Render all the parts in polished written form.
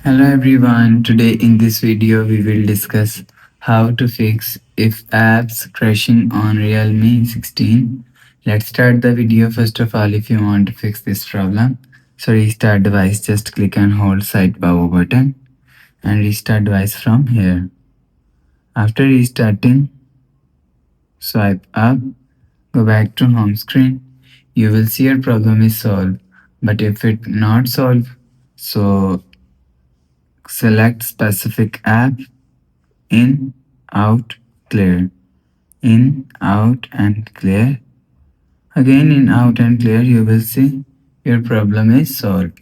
Hello everyone, today in this video we will discuss how to fix if apps crashing on Realme 16. Let's start the video. First of all, if you want to fix this problem, so restart device, just click and hold side power button and restart device from here. After restarting, swipe up, go back to home screen. You will see your problem is solved, but if it not solved, so select specific app, in, out, clear, in, out and clear. Again in, out and clear, you will see your problem is solved.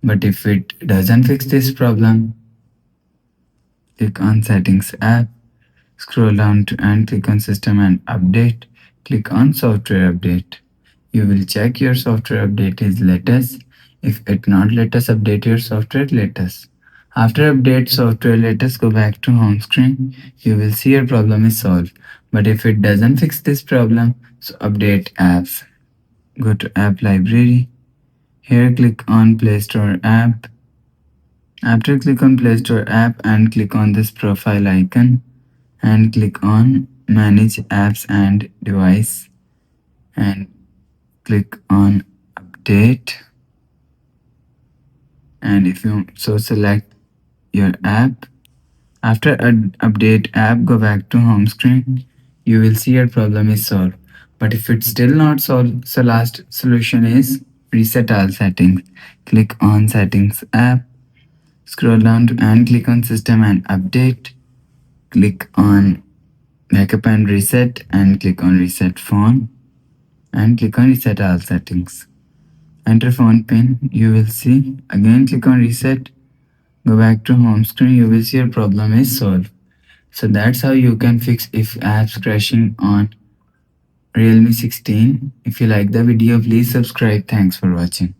But if it doesn't fix this problem, click on settings app, scroll down to and click on system and update, click on software update. You will check your software update is latest. If it not latest, update your software latest. After update software latest, go back to home screen. You will see your problem is solved. But if it doesn't fix this problem, so update apps. Go to app library. Here click on Play Store app. After click on Play Store app and click on this profile icon and click on manage apps and device and click on update. And if you so select your app. After update app, go back to home screen. You will see your problem is solved. But if it's still not solved, so last solution is reset all settings. Click on settings app, scroll down to and click on system and update. Click on backup and reset and click on reset phone and click on reset all settings. Enter phone pin, you will see. Again click on reset. Go back to home screen, you will see your problem is solved. So that's how you can fix if apps crashing on Realme 16. If you like the video, please subscribe. Thanks for watching.